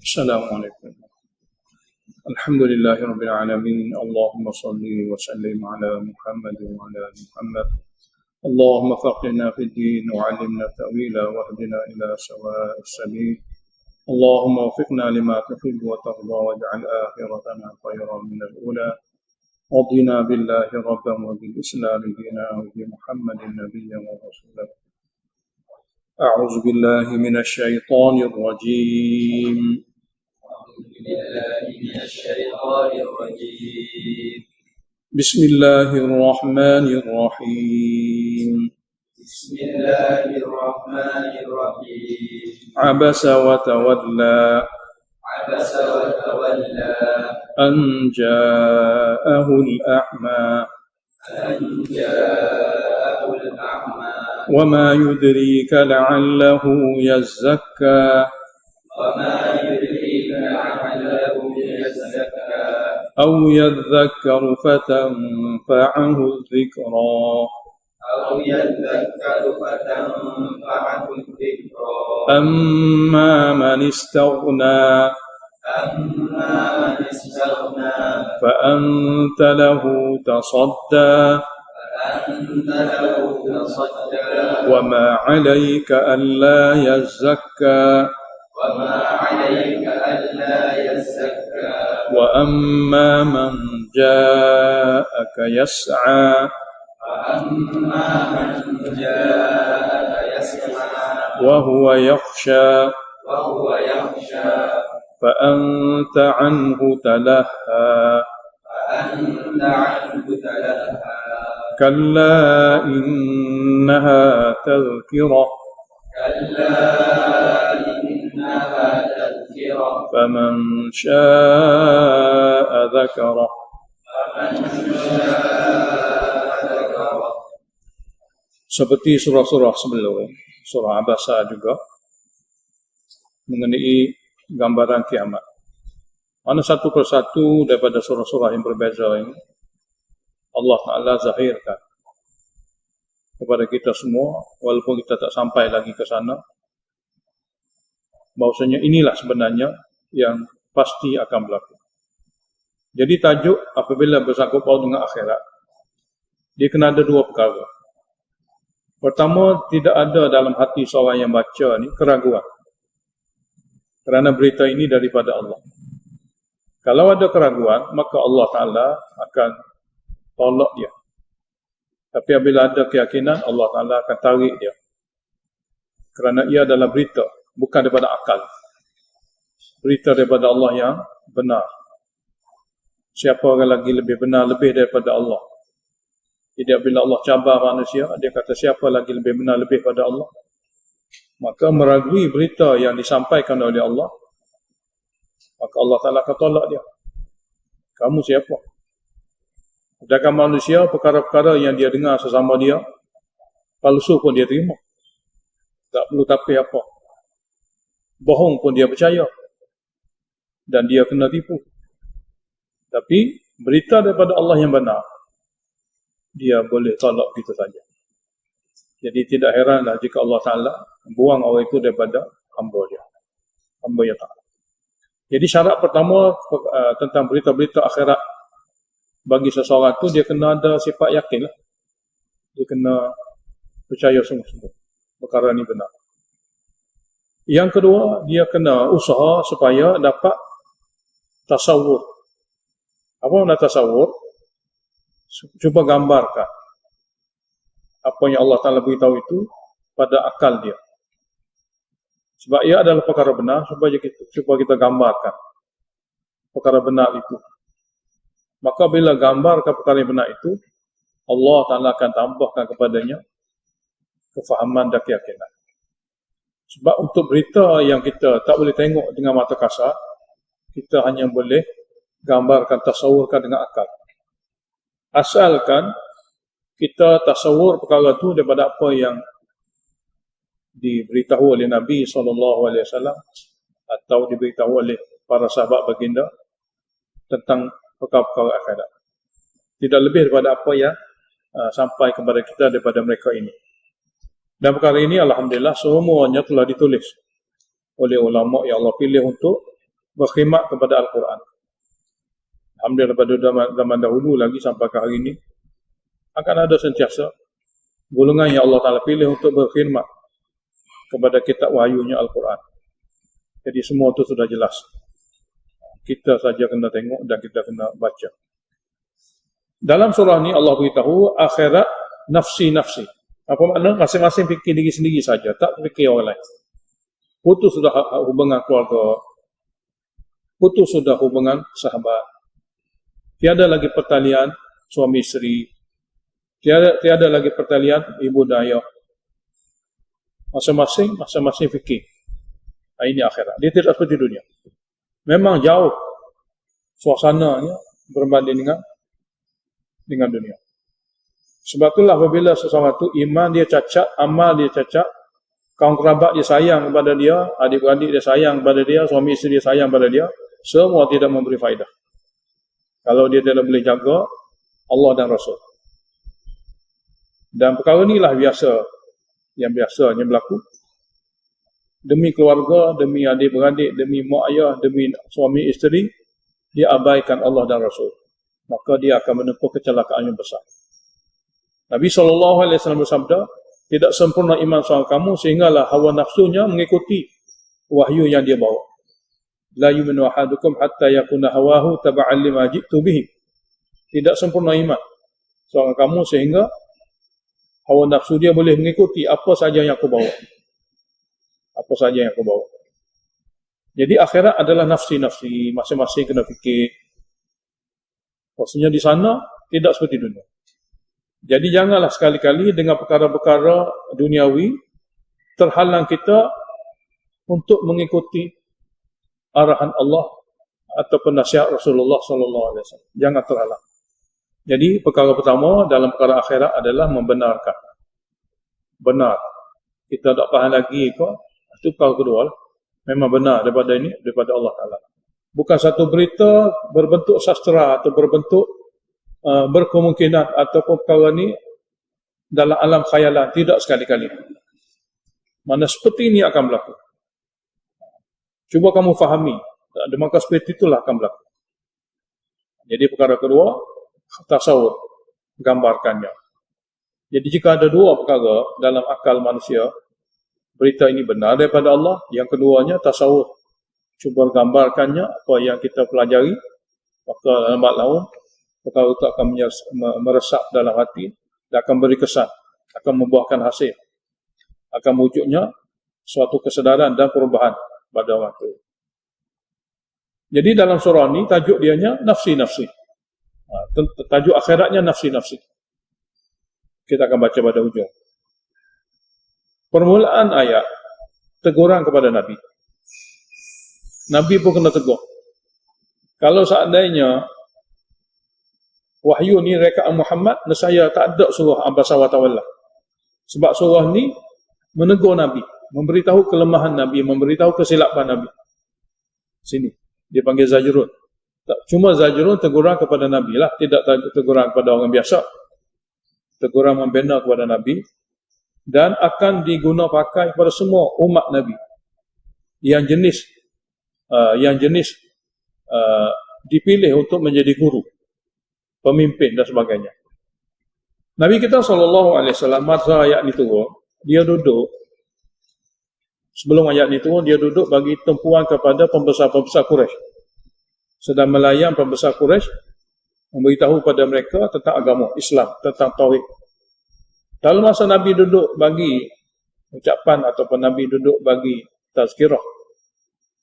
السلام عليكم. الحمد لله رب العالمين. اللهم صل وسلم على محمد وعلى آل محمد. اللهم فقهنا في الدين وعلمنا التأويل واهدنا إلى سواء السبيل. اللهم وفقنا لما تحب وترضى واجعل آخرتنا خيرا من الأولى. رضينا بالله ربا وبالإسلام دينا وبمحمد نبيا ورسولا. أعوذ بالله من الشيطان الرجيم. بسم الله الرحمن الرحيم. عبس وتولى أن جاءه الأعمى وما يدريك لعله يزكى أو يذكر فتنفعه الذكرى أما من استغنى فأنت له تصدى وما عليك ألا يزكى وأما من جاءك يسعى وهو يخشى فأنت عنه تلهى كلا إنها تذكرة فمن شاء ذكره. Seperti surah-surah sebelum, surah Abasa juga mengenai gambaran kiamat. Mana satu persatu daripada surah-surah yang berbeza ini Allah Ta'ala zahirkan kepada kita semua, walaupun kita tak sampai lagi ke sana, bahawasanya inilah sebenarnya yang pasti akan berlaku. Jadi tajuk apabila bersangkut paut dengan akhirat, dia kena ada dua perkara. Pertama, tidak ada dalam hati seorang yang baca ni keraguan, kerana berita ini daripada Allah. Kalau ada keraguan, maka Allah Ta'ala akan tolak dia. Tapi apabila ada keyakinan, Allah Ta'ala akan tarik dia, kerana ia adalah berita, bukan daripada akal. Berita daripada Allah yang benar. Siapa orang lagi lebih benar, lebih daripada Allah? Jadi apabila Allah cabar manusia, dia kata siapa lagi lebih benar, lebih pada Allah? Maka meragui berita yang disampaikan oleh Allah, maka Allah Ta'ala akan tolak dia. Kamu siapa? Sedangkan manusia, perkara-perkara yang dia dengar sesama dia, palsu pun dia terima. Tak perlu tapi apa. Bohong pun dia percaya. Dan dia kena tipu. Tapi, berita daripada Allah yang benar, dia boleh tolak begitu saja. Jadi tidak heranlah jika Allah Ta'ala buang orang itu daripada hamba dia. Hamba yang Ta'ala. Jadi syarat pertama tentang berita-berita akhirat bagi seseorang itu, dia kena ada sifat yakin lah. Dia kena percaya sungguh-sungguh perkara ini benar. Yang kedua, dia kena usaha supaya dapat tasawur. Apa makna tasawur? Cuba gambarkan apa yang Allah Ta'ala beritahu itu pada akal dia. Sebab ia adalah perkara benar, cuba kita gambarkan perkara benar itu. Maka bila gambarkan perkara yang benar itu, Allah Ta'ala akan tambahkan kepadanya kefahaman dan keyakinan. Sebab untuk berita yang kita tak boleh tengok dengan mata kasar, kita hanya boleh gambarkan, tasawurkan dengan akal. Asalkan kita tasawur perkara itu daripada apa yang diberitahu oleh Nabi SAW atau diberitahu oleh para sahabat baginda tentang perkara-perkara akhirat. Tidak lebih daripada apa yang sampai kepada kita daripada mereka ini. Dan perkara ini alhamdulillah semuanya telah ditulis oleh ulama yang Allah pilih untuk berkhidmat kepada Al-Quran. Alhamdulillah pada zaman dahulu lagi sampai ke hari ini akan ada sentiasa golongan yang Allah Ta'ala pilih untuk berkhidmat kepada kitab wahyunya Al-Quran. Jadi semua itu sudah jelas. Kita saja kena tengok dan kita kena baca. Dalam surah ni Allah beritahu akhirat nafsi-nafsi. Apa makna? Masing-masing fikir diri sendiri saja, tak fikir orang lain. Putus sudah hubungan keluarga, putus sudah hubungan sahabat. Tiada lagi pertalian suami isteri, tiada lagi pertalian ibu dan ayah. Masing-masing fikir. Ini akhirat. Dia tidak seperti dunia. Memang jauh suasananya berbanding dengan dunia. Sebab itulah apabila sesuatu iman dia cacat, amal dia cacat, kaum kerabat dia sayang kepada dia, adik-beradik dia sayang kepada dia, suami isteri dia sayang kepada dia, semua tidak memberi faedah. Kalau dia tidak boleh jaga Allah dan Rasul. Dan perkara inilah yang biasanya berlaku. Demi keluarga, demi adik-beradik, demi mak ayah, demi suami isteri, dia abaikan Allah dan Rasul. Maka dia akan menempuh kecelakaan yang besar. Nabi SAW bersabda, tidak sempurna iman seorang kamu sehinggalah hawa nafsunya mengikuti wahyu yang dia bawa. La yu'minu ahadukum hatta yakuna hawahu taba'an lima ji'tu bihi. Tidak sempurna iman seorang kamu sehingga hawa nafsu dia boleh mengikuti apa saja yang aku bawa. Apa saja yang aku bawa. Jadi akhirat adalah nafsi-nafsi, masing-masing kena fikir. Maksudnya di sana tidak seperti dunia. Jadi janganlah sekali-kali dengan perkara-perkara duniawi terhalang kita untuk mengikuti arahan Allah ataupun nasihat Rasulullah SAW. Jangan terhalang. Jadi perkara pertama dalam perkara akhirat adalah membenarkan. Benar. Kita tak faham lagi ke? Itu perkara kedua lah. Memang benar daripada Allah Ta'ala. Bukan satu berita berbentuk sastra atau berbentuk berkemungkinan ataupun perkara ni dalam alam khayalan. Tidak sekali-kali. Mana seperti ini akan berlaku. Cuba kamu fahami. Maka seperti itulah akan berlaku. Jadi perkara kedua, tasawur. Gambarkannya. Jadi jika ada dua perkara dalam akal manusia, berita ini benar daripada Allah. Yang keduanya, tasawur. Cuba gambarkannya apa yang kita pelajari. Maka lambat laun, perkara itu akan meresap dalam hati dan akan beri kesan. Akan membuahkan hasil. Akan wujudnya suatu kesedaran dan perubahan pada waktu. Jadi dalam surah ini, tajuk dianya nafsi-nafsi. Tajuk akhiratnya nafsi-nafsi. Kita akan baca pada hujung. Permulaan ayat, teguran kepada Nabi. Nabi pun kena tegur. Kalau seandainya wahyu ni rekaan Muhammad, nescaya tak ada surah Abasa wa Tawalla. Sebab surah ni menegur Nabi, memberitahu kelemahan Nabi, memberitahu kesilapan Nabi. Sini, dia panggil zajrun. Tak cuma zajrun, teguran kepada Nabi lah, tidak teguran kepada orang biasa. Teguran membina kepada Nabi dan akan diguna pakai kepada semua umat Nabi yang jenis dipilih untuk menjadi guru, pemimpin dan sebagainya. Nabi kita SAW masa ayat ni turun, dia duduk sebelum ayat ni turun, dia duduk bagi tempuan kepada pembesar-pembesar Quraisy. Sedang melayan pembesar Quraisy, memberitahu kepada mereka tentang agama Islam, tentang tauhid. Dalam masa Nabi duduk bagi ucapan ataupun Nabi duduk bagi tazkirah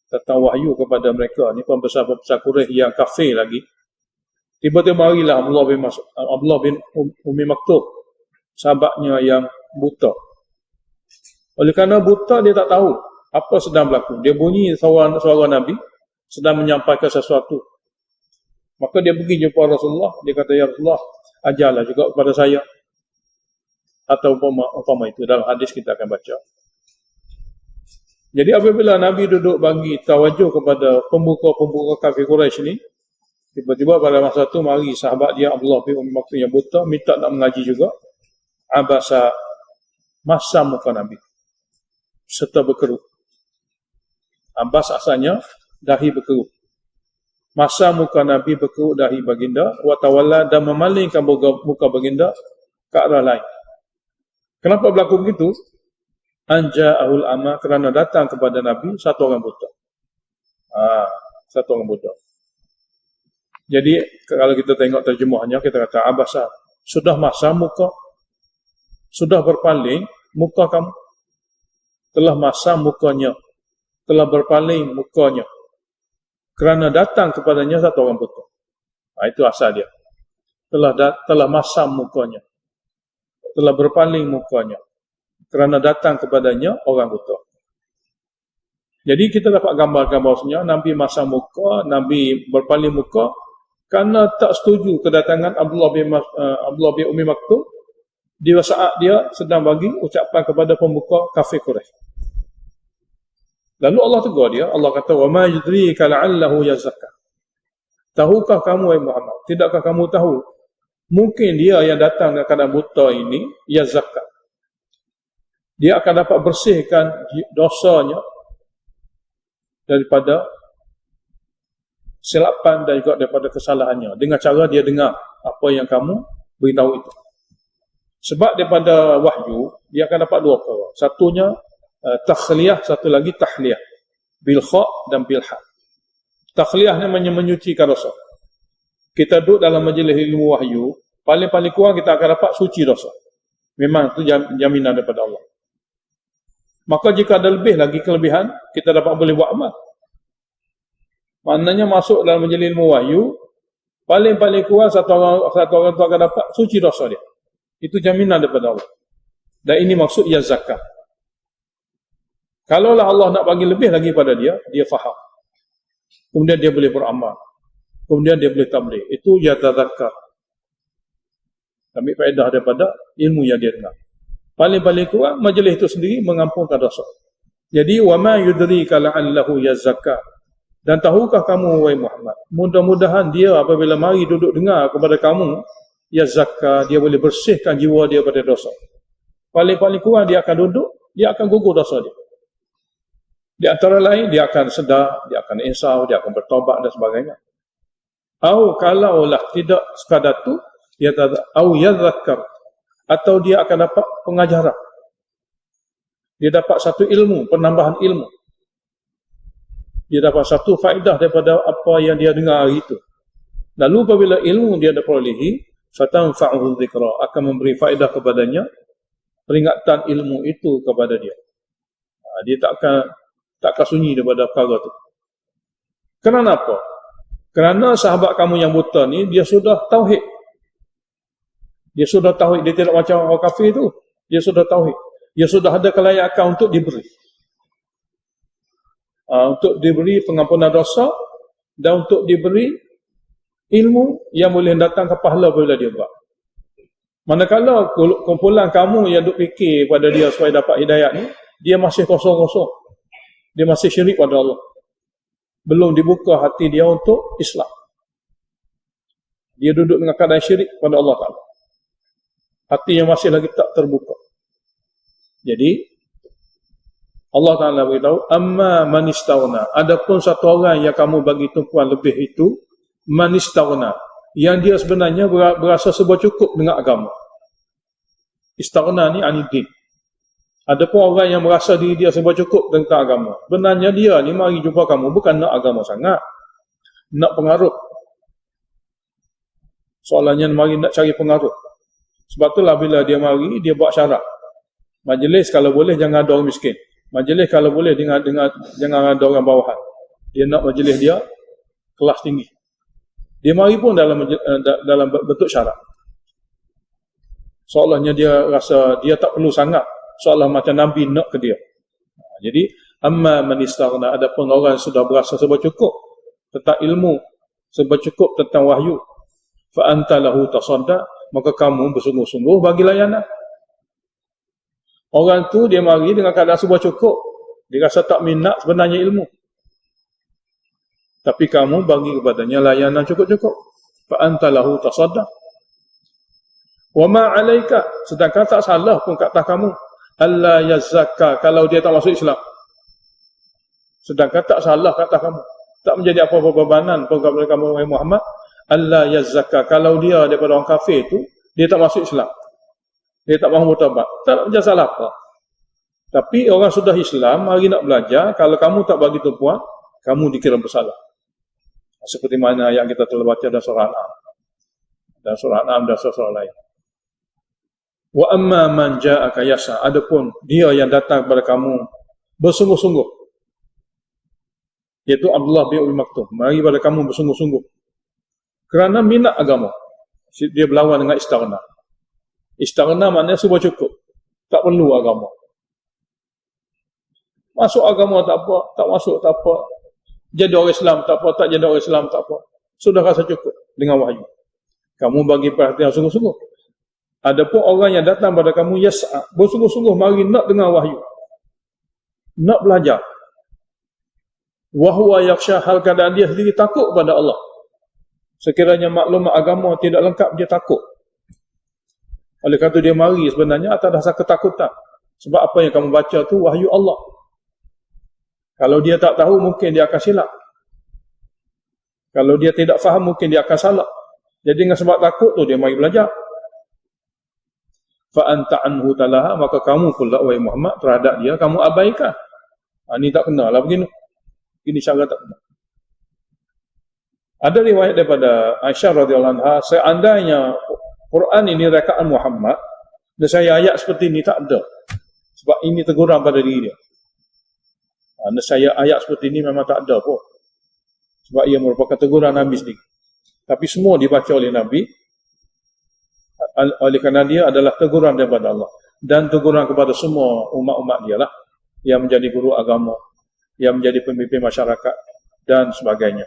tentang wahyu kepada mereka, ni pembesar-pembesar Quraisy yang kafir lagi, tiba-tiba marilah Abdullah bin Ummi Maktub, sahabatnya yang buta. Oleh kerana buta, dia tak tahu apa sedang berlaku. Dia bunyi suara Nabi sedang menyampaikan sesuatu. Maka dia pergi jumpa Rasulullah. Dia kata, ya Rasulullah, ajarlah juga kepada saya. Atau umpama itu dalam hadis kita akan baca. Jadi apabila Nabi duduk bagi tawajuh kepada pembuka-pembuka kafir Quraisy ni, tiba-tiba pada masa itu mari sahabat dia Abdullah bin Ummi Maktub yang buta minta nak mengaji juga. Abasa, masam muka Nabi serta berkerut. Abbas asalnya dahi berkerut. Masa muka Nabi berkerut dahi baginda, wa tawalla, dan memalingkan muka baginda ke arah lain. Kenapa berlaku begitu? Anja'ahul ama, kerana datang kepada Nabi satu orang buta. Satu orang buta. Jadi kalau kita tengok terjemahnya, kita kata abasa, sudah masa muka, sudah berpaling muka kamu, telah masa mukanya, telah berpaling mukanya, kerana datang kepadanya satu orang buta. Itu asal dia. Telah masa mukanya, telah berpaling mukanya, kerana datang kepadanya orang buta. Jadi kita dapat gambarkan bahawasanya Nabi masa muka, Nabi berpaling muka kerana tak setuju kedatangan Abdullah bin Ummi Maktum di saat dia sedang bagi ucapan kepada pemuka kafir Quraisy. Lalu Allah tegur dia, Allah kata, "Wa ma yudrika la'allahu yazakka." Tahukah kamu, wahai Muhammad, tidakkah kamu tahu mungkin dia yang datang dengan keadaan buta ini yazakka, dia akan dapat bersihkan dosanya daripada silapan dan juga daripada kesalahannya dengan cara dia dengar apa yang kamu beritahu itu. Sebab daripada wahyu dia akan dapat dua perkara. Satunya takhliyah, satu lagi tahliyah, bil kha dan bil ha. Takhliyah ni menyucikan dosa. Kita duduk dalam majlis ilmu wahyu, paling-paling kurang kita akan dapat suci dosa. Memang itu jaminan daripada Allah. Maka jika ada lebih lagi kelebihan, kita dapat boleh buat amal. Maknanya masuk dalam majlis ilmu wahyu, paling-paling kurang satu orang itu akan dapat suci dosa dia. Itu jaminan daripada Allah. Dan ini maksud ia zakat. Kalaulah Allah nak bagi lebih lagi pada dia, dia faham. Kemudian dia boleh beramal. Kemudian dia boleh tabligh. Itu ia tazakar. Ambil faedah daripada ilmu yang dia dengar. Paling-paling kurang majlis itu sendiri mengampunkan dosa. Jadi wa ma yudrika la'allahu yazakka. Dan tahukah kamu, wahai Muhammad, mudah-mudahan dia apabila mari duduk dengar kepada kamu, yazakka, dia boleh bersihkan jiwa dia pada dosa. Paling-paling kurang dia akan duduk, dia akan gugur dosa dia. Di antara lain dia akan sedar, dia akan insaf, dia akan bertaubat dan sebagainya. Kalaulah tidak sekadar tu, yazakkar, atau dia akan dapat pengajaran. Dia dapat satu ilmu, penambahan ilmu. Dia dapat satu faedah daripada apa yang dia dengar hari itu. Lalu apabila ilmu dia diperolehi, fatanfa'uhu dzikra, akan memberi faedah kepadanya, peringatan ilmu itu kepada dia. Dia tak akan sunyi daripada perkara itu. Kerana apa? Kerana sahabat kamu yang buta ni, dia sudah tauhid. Dia sudah tauhid. Dia tidak macam orang kafir tu. Dia sudah tauhid. Dia sudah ada kelayakan untuk diberi. Untuk diberi pengampunan dosa dan untuk diberi ilmu yang boleh datang ke pahala apabila dia buat. Manakala kumpulan kamu yang duk fikir pada dia supaya dapat hidayat ni, dia masih kosong-kosong. Dia masih syirik pada Allah. Belum dibuka hati dia untuk Islam. Dia duduk dengan keadaan syirik pada Allah Ta'ala. Hatinya masih lagi tak terbuka. Jadi Allah Ta'ala beritahu, amma manistawna, adapun satu orang yang kamu bagi tumpuan lebih itu, manistawna, yang dia sebenarnya berasa serba cukup dengan agama. Istawna ni anidin. Adapun orang yang merasa diri dia serba cukup tentang agama, sebenarnya dia ni mari jumpa kamu bukan nak agama sangat, nak pengaruh. Soalannya mari nak cari pengaruh. Sebab itulah bila dia mari, dia buat syarat. Majlis kalau boleh jangan ada orang miskin. Majlis kalau boleh jangan ada orang bawahan. Dia nak majlis dia kelas tinggi. Dia mari pun dalam bentuk syarat. Seolahnya dia rasa dia tak perlu sangat. Seolah macam Nabi nak ke dia. Jadi amma man istaghna, adapun orang sudah berasa serba cukup tentang ilmu, serba cukup tentang wahyu, fa anta lahu tasadda, maka kamu bersungguh-sungguh bagi layanan. Orang tu dia mari dengan keadaan serba cukup. Dia rasa tak minat sebenarnya ilmu. Tapi kamu bagi kepadanya layanan cukup-cukup. Fa anta lahu tasadda. Wa ma 'alaika, sedangkan tak salah pun kat atas kamu. Allah yazakka, kalau dia tak masuk Islam. Sedangkan tak salah kat atas kamu. Tak menjadi apa-apa bebanan kepada kamu wahai Muhammad. Allah yazzaka, kalau dia daripada orang kafir itu, dia tak masuk Islam. Dia tak mahu bertaubat. Tak ada salah apa. Tapi orang sudah Islam, mari nak belajar, kalau kamu tak bagi tumpuan, kamu dikira bersalah. Seperti mana yang kita telah baca dalam surah Al-An'am. Dan surah Al-An'am dan surah lain. Wa amma man ja'aka yas'a, adapun dia yang datang kepada kamu bersungguh-sungguh, iaitu Abdullah bin Umi Maktum, mari pada kamu bersungguh-sungguh kerana minat agama. Dia berlawan dengan istighna. Istighna maknanya semua cukup, tak perlu agama. Masuk agama tak apa, tak masuk tak apa, jadi orang Islam tak apa, tak jadi orang Islam tak apa, sudah rasa cukup dengan wahyu. Kamu bagi perhatian sungguh-sungguh. Adapun orang yang datang pada kamu yas'a, bersungguh-sungguh mari nak dengar wahyu, nak belajar. Wahwa yakhsha, hal keadaan dia sendiri takut kepada Allah. Sekiranya maklumat agama tidak lengkap, dia takut. Oleh kerana dia mari sebenarnya atas dasar ketakutan. Sebab apa yang kamu baca tu wahyu Allah. Kalau dia tak tahu, mungkin dia akan silap. Kalau dia tidak faham, mungkin dia akan salah. Jadi dengan sebab takut tu dia mari belajar. Fa anta anhu talaha, maka kamu pula wahai Muhammad terhadap dia kamu abaikan. Ini tak kena lah begini. Ini cara tak kena. Ada riwayat daripada Aisyah radhiyallahu anha, seandainya Quran ini rekaan Muhammad, dan saya ayat seperti ini tak ada. Sebab ini teguran pada diri dia. Saya ayat seperti ini memang tak ada pun. Sebab ia merupakan teguran Nabi sendiri. Tapi semua dibaca oleh Nabi, oleh kerana dia adalah teguran daripada Allah. Dan teguran kepada semua umat-umat dia lah, yang menjadi guru agama, yang menjadi pemimpin masyarakat, dan sebagainya.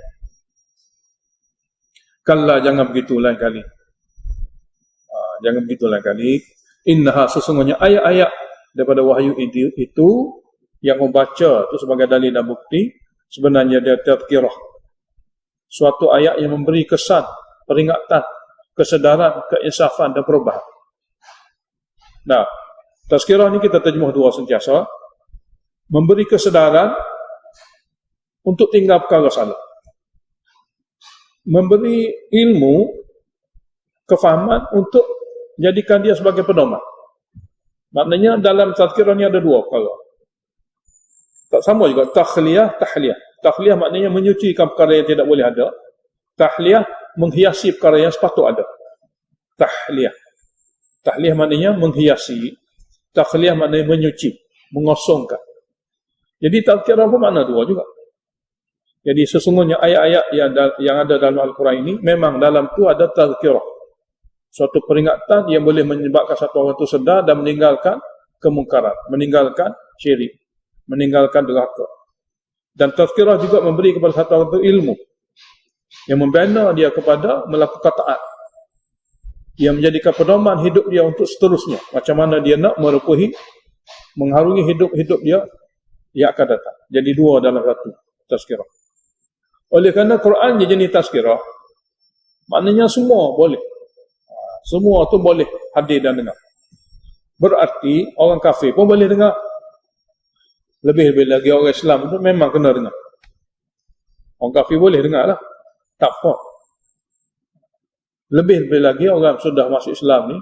Kalla, jangan begitu lain kali. Jangan begitu lain kali. Innaha, sesungguhnya ayat-ayat daripada wahyu itu yang membaca itu sebagai dalil dan bukti, sebenarnya dia tazkirah. Suatu ayat yang memberi kesan, peringatan, kesedaran, keinsafan dan perubahan. Nah, tazkirah ni kita terjemah dua sentiasa. Memberi kesedaran untuk tinggal perkara salah. Memberi ilmu, kefahaman untuk jadikan dia sebagai pedoman. Maknanya dalam tazkirah ni ada dua perkara. Tak sama juga takhliyah, tahliyah. Takhliyah maknanya menyucikan perkara yang tidak boleh ada. Tahliyah menghiasi perkara yang sepatut ada. Tahliyah. Tahliyah maknanya menghiasi. Takhliyah maknanya menyuci, mengosongkan. Jadi tazkirah pun makna dua juga. Jadi sesungguhnya ayat-ayat yang ada dalam Al-Quran ini memang dalam tu ada tazkirah. Suatu peringatan yang boleh menyebabkan satu orang itu sedar dan meninggalkan kemungkaran, meninggalkan syirik, meninggalkan derhaka. Dan tazkirah juga memberi kepada satu orang itu ilmu yang membina dia kepada melakukan taat, yang menjadikan pedoman hidup dia untuk seterusnya, macam mana dia nak merupuhi, mengharungi hidup dia yang akan datang. Jadi dua dalam satu tazkirah. Oleh kerana Quran je jenis tazkirah, maknanya semua boleh. Semua tu boleh hadir dan dengar. Berarti orang kafir pun boleh dengar. Lebih-lebih lagi orang Islam itu memang kena dengar. Orang kafir boleh dengar lah, tak apa. Lebih-lebih lagi orang sudah masuk Islam ni,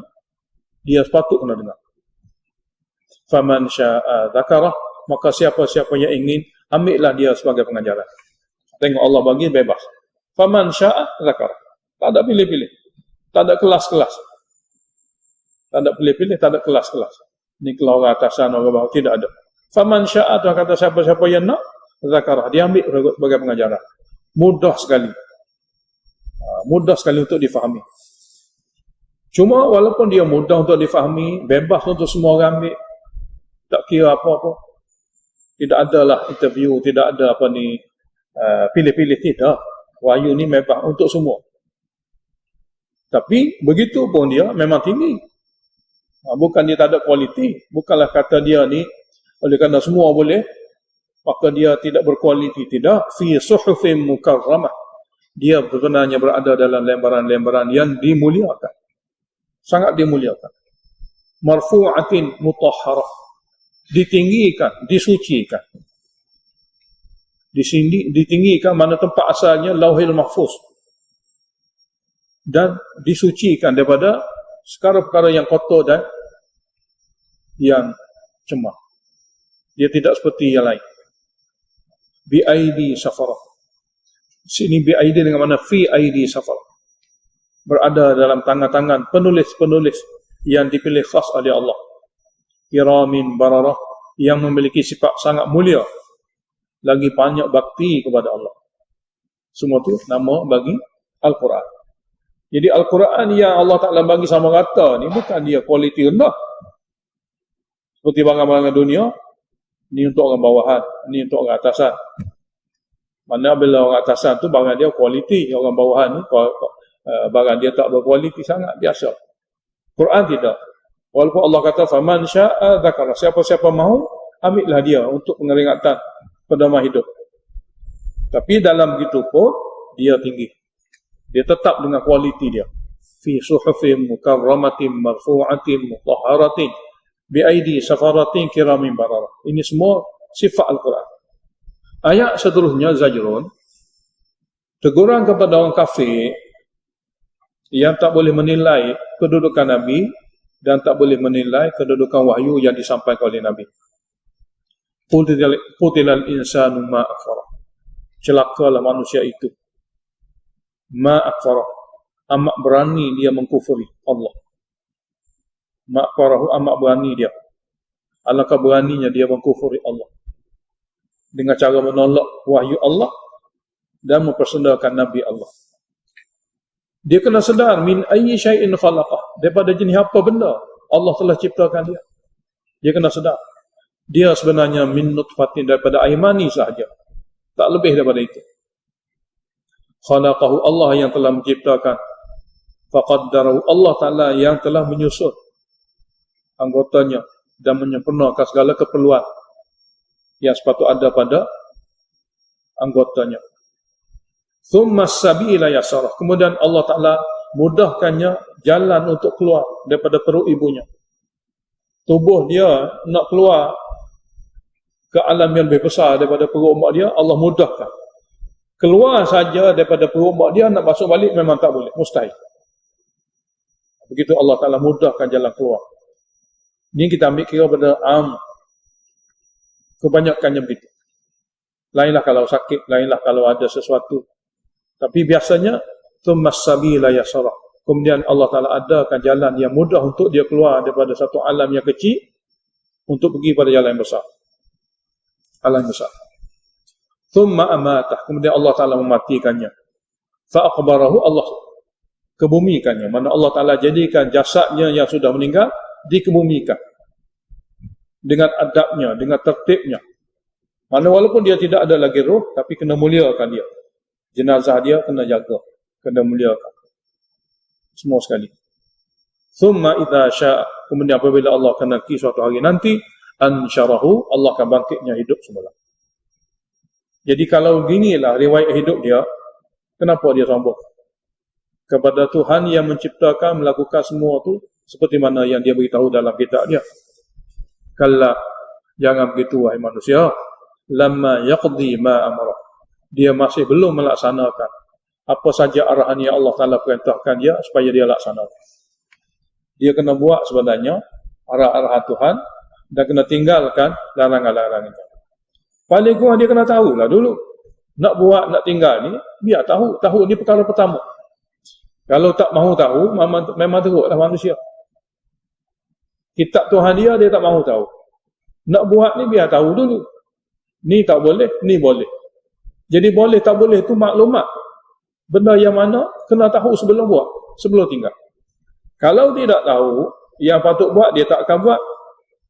dia sepatut kena dengar. Faman sya'a dzakarah, maka siapa-siapa yang ingin, ambillah dia sebagai pengajaran. Tengok Allah bagi bebas. Faman sya'a dzakarah. Tak ada pilih-pilih. Tak ada kelas-kelas. Tak ada pilih-pilih, tak ada kelas-kelas. Ni kelas orang atasan, orang bawah, tidak ada. Faman sya'a, Tuhan kata siapa-siapa yang nak, zakarah, dia ambil sebagai pengajaran. Mudah sekali. Mudah sekali untuk difahami. Cuma walaupun dia mudah untuk difahami, bebas untuk semua orang ambil, tak kira apa-apa. Tidak adalah interview, tidak ada apa ni, pilih-pilih, tidak. Wahyu ni bebas untuk semua. Tapi begitu pun dia memang tinggi. Bukan dia tak ada kualiti. Bukanlah kata dia ni oleh kerana semua boleh, maka dia tidak berkualiti. Tidak. Fi suhufin mukarramah. Dia sebenarnya berada dalam lembaran-lembaran yang dimuliakan. Sangat dimuliakan. Marfu'atin mutahharah. Ditinggikan, disucikan. ditinggikan mana tempat asalnya Lauhil Mahfuz, dan disucikan daripada perkara-perkara yang kotor dan yang cemar. Dia tidak seperti yang lain. Bi-aidi safarah. Sini bi-aidi dengan mana fi aidi safarah, berada dalam tangan-tangan penulis-penulis yang dipilih khas oleh Allah. Kiramin bararah, yang memiliki sifat sangat mulia, lagi banyak bakti kepada Allah. Semua itu nama bagi Al-Quran. Jadi Al-Quran yang Allah Ta'ala bagi sama rata ni bukan dia kualiti rendah. Seperti barang-barang dunia, ni untuk orang bawahan, ni untuk orang atasan. Mana bila orang atasan tu barang dia kualiti, orang bawahan ni barang dia tak berkualiti sangat, biasa. Quran tidak. Walaupun Allah kata faman syaa dzakara, siapa-siapa mahu ambillah dia untuk pengeringatan pedoman hidup. Tapi dalam begitu pun dia tinggi. Dia tetap dengan kualiti dia. Fi suhufin mukarramatin marfu'atin mutahharatin bi aidi safaratin kiramin bararah. Ini semua sifat Al-Quran. Ayat seterusnya zajrun, teguran kepada orang kafir yang tak boleh menilai kedudukan Nabi dan tak boleh menilai kedudukan wahyu yang disampaikan oleh Nabi. Qutilal insanu ma akfara. Celakalah manusia itu. Ma akfara. Amat berani dia mengkufuri Allah. Ma akfarahu, amat berani dia. Alangkah beraninya dia mengkufuri Allah dengan cara menolak wahyu Allah dan mempersendakan Nabi Allah. Dia kena sedar min ayyi syai'in khalaqah, daripada jenis apa benda Allah telah ciptakan dia. Dia kena sedar dia sebenarnya min nutfatin, daripada air mani sahaja, tak lebih daripada itu. Khalaqahu, Allah yang telah menciptakan. Faqaddarahu, Allah Ta'ala yang telah menyusun anggotanya dan menyempurnakan segala keperluan yang sepatut ada pada anggotanya. Thumma sabila yasarah, kemudian Allah Ta'ala mudahkannya jalan untuk keluar daripada perut ibunya. Tubuh dia nak keluar ke alam yang lebih besar daripada perut mak dia, Allah mudahkan. Keluar saja daripada perut mak dia, nak masuk balik memang tak boleh, mustahil. Begitu Allah Ta'ala mudahkan jalan keluar. Ini kita ambil kira pada kebanyakannya begitu. Lainlah kalau sakit, lainlah kalau ada sesuatu. Tapi biasanya thummas sabila yasara, kemudian Allah Ta'ala adakan jalan yang mudah untuk dia keluar daripada satu alam yang kecil untuk pergi pada jalan yang besar. Alam yang besar. Thumma amatah, kemudian Allah Ta'ala mematikannya. Fa'aqbarahu, Allah kebumikannya. Mana Allah Ta'ala jadikan jasadnya yang sudah meninggal dikebumikan dengan adabnya, dengan tertibnya. Mana walaupun dia tidak ada lagi roh, tapi kena muliakan dia. Jenazah dia kena jaga, kena muliakan. Semua sekali. Thumma idza syaa, kemudian apabila Allah kehendaki suatu hari nanti, ansyarahu, Allah akan bangkitnya hidup semula. Jadi kalau beginilah riwayat hidup dia, kenapa dia sombong? Kepada Tuhan yang menciptakan, melakukan semua tu seperti mana yang dia beritahu dalam kitab dia. Kalla, jangan begitu wahai manusia. Lamma yaqdi ma amara, dia masih belum melaksanakan apa saja arahan yang Allah Ta'ala perintahkan dia supaya dia laksanakan. Dia kena buat sebenarnya arah-arahan Tuhan dan kena tinggalkan larangan-larangannya. Paling kurang dia kena tahulah dulu. Nak buat, nak tinggal ni, biar tahu. Tahu ni perkara pertama. Kalau tak mahu tahu, memang teruklah manusia. Kitab Tuhan dia tak mahu tahu. Nak buat ni biar tahu dulu. Ni tak boleh, ni boleh. Jadi boleh tak boleh itu maklumat. Benda yang mana kena tahu sebelum buat, sebelum tinggal. Kalau tidak tahu yang patut buat, dia tak akan buat.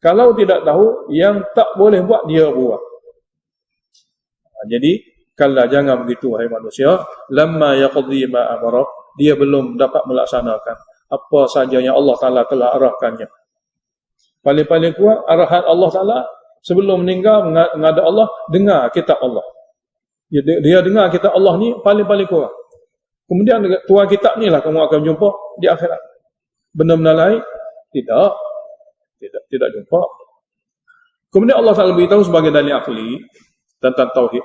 Kalau tidak tahu yang tak boleh buat, dia buat. Jadi kalau jangan begitu wahai manusia. Lamma yaqdi ma amara, dia belum dapat melaksanakan apa saja yang Allah Ta'ala telah arahkannya. Paling-paling kuat arahan Allah Ta'ala sebelum meninggal menghadap Allah, dengar kitab Allah. Dia dengar kitab Allah ni paling-paling kurang. Kemudian tuan kitab ni lah kamu akan jumpa di akhirat. Benda-benda lain tidak jumpa. Kemudian Allah Ta'ala beritahu sebagai dalil akli tentang tauhid.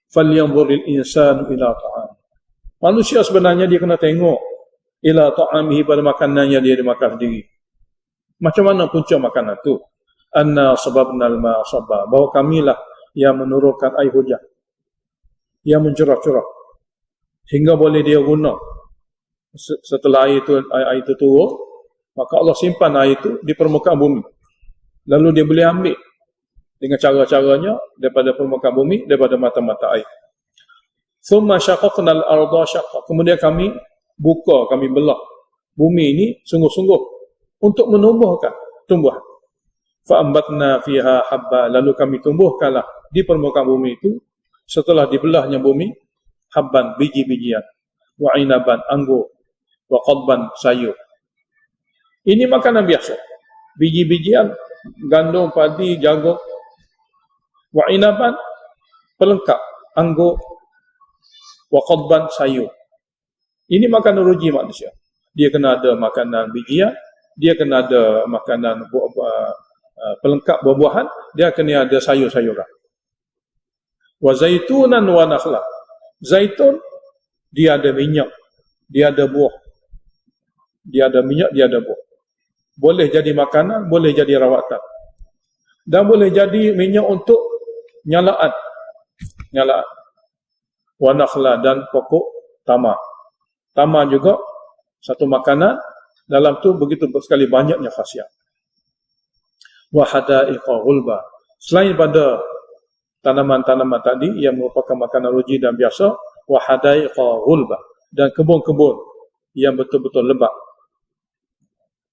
falyanzuril insanu ila ta'am. Manusia sebenarnya dia kena tengok ila ta'amihi, pada makanannya dia dimakan sendiri. Macam mana punca makanan tu? Anna sababnal ma'a sabba, bahawa kamilah yang menurunkan air hujan, yang mencurah-curah hingga boleh dia guna. Setelah air itu turun, maka Allah simpan air itu di permukaan bumi. Lalu dia boleh ambil dengan cara-caranya daripada permukaan bumi, daripada mata-mata air. Thumma syaqaqnal arda syaqqa, kemudian kami buka, kami belah bumi ini sungguh-sungguh untuk menumbuhkan tumbuhan. Fa'ambatna fiha habba, lalu kami tumbuhkanlah di permukaan bumi itu, setelah dibelahnya bumi, habban, biji-bijian, wa inaban, anggur, wa qadban, sayur. Ini makanan biasa. Biji-bijian, gandum, padi, jagung, wa inaban, pelengkap, anggur, wa qadban, sayur. Ini makanan ruji manusia. Dia kena ada makanan bijian, dia kena ada makanan pelengkap buah-buahan, dia kena ada sayur-sayuran. Wa zaitunan wa nakhla. Zaitun, dia ada minyak, dia ada buah. Dia ada minyak, dia ada buah. Boleh jadi makanan, boleh jadi rawatan. Dan boleh jadi minyak untuk nyalaan. Nyalaan. Wa nakhla, dan pokok tamar. Tamar juga satu makanan, dalam tu begitu sekali banyaknya khasiat. Wa hadaiqa ghulba. Selain pada tanaman-tanaman tadi yang merupakan makanan ruji dan biasa, wa hadaiqa ghulba, dan kebun-kebun yang betul-betul lebat,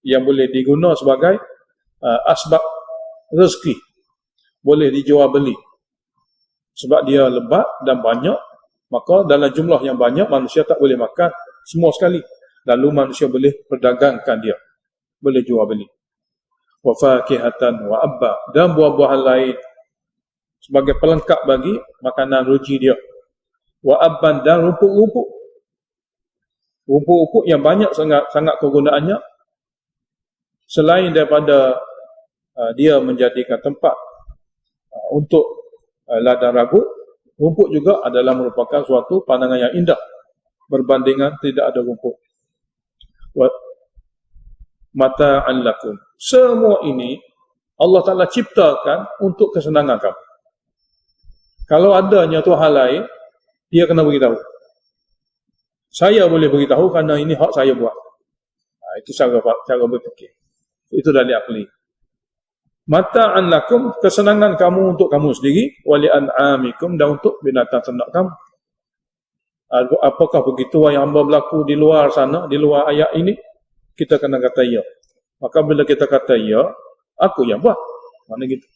yang boleh digunakan sebagai asbab rezeki, boleh dijual beli. Sebab dia lebat dan banyak, maka dalam jumlah yang banyak manusia tak boleh makan semua sekali. Lalu manusia boleh perdagangkan dia, boleh jual beli. Wa fakihatan wa abba, dan buah-buahan lain sebagai pelengkap bagi makanan ruji dia. Wa abban, dan rumput-rumput. Rumput-rumput yang banyak sangat kegunaannya, selain daripada dia menjadikan tempat untuk ladang ragut, rumput juga adalah merupakan suatu pandangan yang indah berbandingan tidak ada rumput. Mata'an lakum. Semua ini Allah Ta'ala ciptakan untuk kesenangan kamu. Kalau adanya Tuhan lain, dia kena beritahu. Saya boleh beritahu kerana ini hak saya buat. Itu cara berfikir. Itu dari akli. Mata'an lakum, kesenangan kamu untuk kamu sendiri, wali an'amikum, dan untuk binatang ternak kamu. Apakah begitu yang hamba berlaku di luar sana, di luar ayat ini? Kita kena kata ya. Maka bila kita kata ya, aku yang buat. Mana gitu.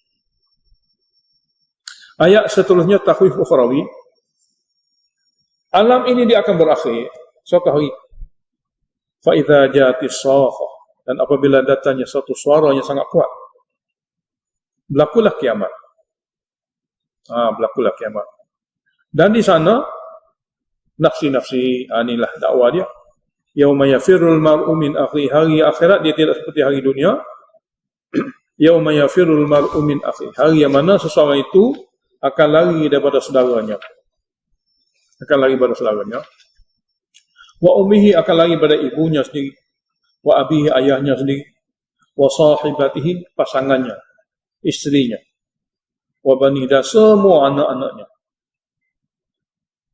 Ayat seterusnya takhwif ukhrawi. Alam ini dia akan berakhir suatu hari. Fa idza jatis sakhah, dan apabila datangnya satu suara yang sangat kuat, berlakulah kiamat. Berlakulah kiamat. Dan di sana nafsi-nafsi, inilah dakwah dia. Yauma yafirrul mar'u min akhi, hari akhirat dia tidak seperti hari dunia. Yauma yafirrul mar'u min akhi, hari yang mana seseorang itu akan lari daripada saudaranya. Akan lari daripada saudaranya. Wa ummihi, akan lari daripada ibunya sendiri. Wa abihi, ayahnya sendiri. Wa sahibatihi, pasangannya, isterinya. Wa bani, dan semua anak-anaknya.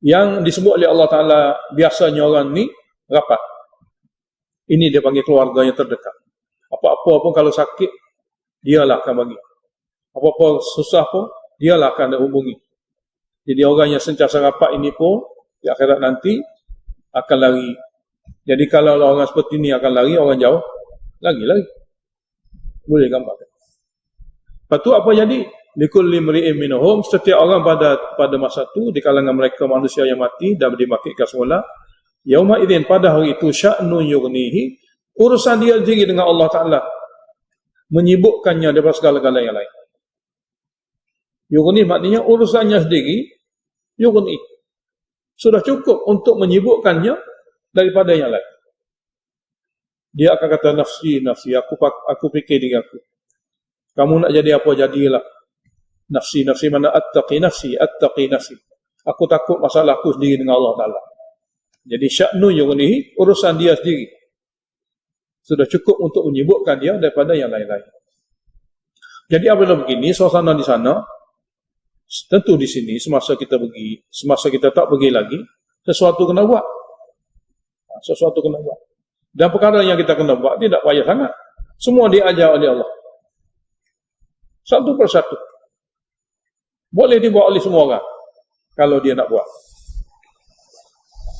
Yang disebut oleh Allah Ta'ala, biasanya orang ni rapat. Ini dia panggil keluarga yang terdekat. Apa-apa pun kalau sakit, dialah akan bagi. Apa-apa susah pun, dialah akan hubungi. Jadi orang yang sentiasa rapat ini pun, di akhirat nanti, akan lari. Jadi kalau orang seperti ini akan lari, orang jauh, lari. Boleh gambarkan. Lepas tu apa jadi? Likulli mri'in minhum, setiap orang pada masa itu, di kalangan mereka manusia yang mati, dan dibangkitkan semula, yauma idzin, pada hari itu, sya'nun yughnihi, urusan dia sendiri dengan Allah Ta'ala, menyibukkannya daripada segala-gala yang lain. Yughni maknanya urusannya sendiri, yughni. Sudah cukup untuk menyibukkannya daripada yang lain. Dia akan kata, nafsi, aku fikir diri aku. Kamu nak jadi apa, jadilah. Nafsi, mana attaqi nafsi. Aku takut masalah aku sendiri dengan Allah Ta'ala. Jadi sya'nu yughnihi, urusan dia sendiri. Sudah cukup untuk menyibukkan dia daripada yang lain-lain. Jadi apabila begini, suasana di sana, tentu di sini, semasa kita pergi, semasa kita tak pergi lagi, sesuatu kena buat. Sesuatu kena buat. Dan perkara yang kita kena buat, tidak payah sangat. Semua diajar oleh Allah. Satu persatu. Boleh dibuat oleh semua orang, kalau dia nak buat.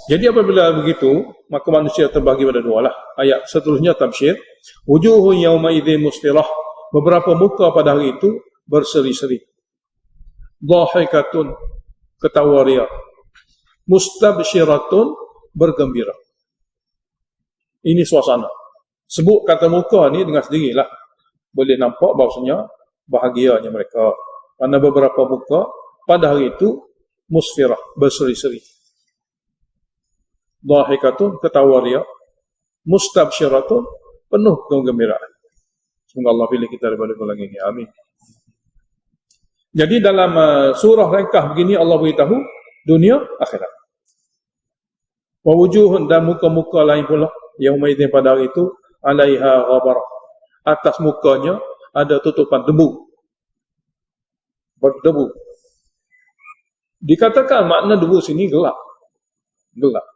Jadi apabila begitu, maka manusia terbagi pada dua lah. Ayat seterusnya tamsyir. Wujuhun yawma idzin musfirah. Beberapa muka pada hari itu berseri-seri. Dhahikatun, ketawa ria. Mustabsyiratun, bergembira. Ini suasana. Sebut kata muka ni dengan sendirilah. Boleh nampak bahawasanya bahagianya mereka. Kerana beberapa muka pada hari itu musfirah, berseri-seri. Dhahikatun, ketawa ria. Mustabsyiratun, penuh kegembiraan. Semoga Allah pilih kita daripada golongan ini. Amin. Jadi dalam surah ringkas begini Allah beritahu dunia akhirat. Wa wujuhun, dan muka-muka lain pula yauma idzin pada hari itu alaiha ghabar. Atas mukanya ada tutupan debu. Berdebu. Dikatakan makna debu sini gelap. Gelap.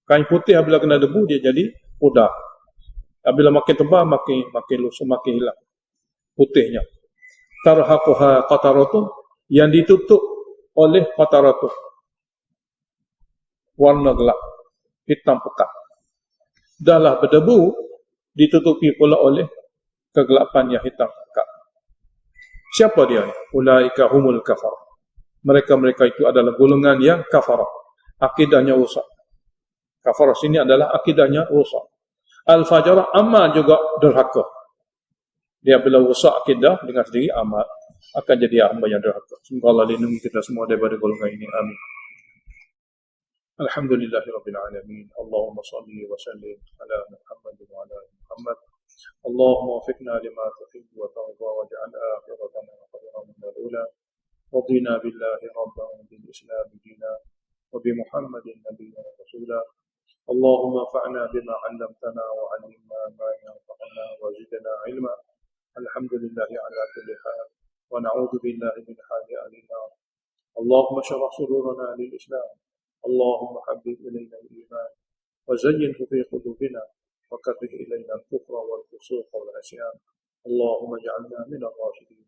Kain putih apabila kena debu dia jadi pudar. Apabila makin tebal makin lusuh, makin hilang putihnya. Tarhaquha qataratun, yang ditutup oleh qataratun, warna gelap, hitam pekat. Dahlah berdebu ditutupi pula oleh kegelapan yang hitam pekat. Siapa dia ni? Ulaika humul kafar. Mereka-mereka itu adalah golongan yang kafarah. Akidahnya rusak. Kafarah sini adalah akidahnya rusak. Al-fajarah, amal juga derhaka. Dia bila rusak akidah dengan sendiri amal, akan jadi hamba yang derhaka. Semoga Allah lindungi kita semua daripada golongan ini. Amin. Alhamdulillahirabbil alamin. Allahumma shalli wa sallim ala Muhammad wa ala ali Muhammad. Allahumma wafiqna lima tuhibbu wa tarda waj'al akhiratana khairan min al-ula. Radina billahi rabban wa bil islam dinan wa bi Muhammadin nabiyyan wa rasula. اللهم انفعنا بما علمتنا وعلمنا ما ينفعنا وزدنا علما. الحمد لله على كل حال ونعوذ بالله من حال أهل النار. اللهم اشرح صدورنا للإسلام. اللهم حبب إلينا الإيمان وزينه في قلوبنا وكره إلينا الكفر والفسوق والعصيان. اللهم اجعلنا من الراشدين.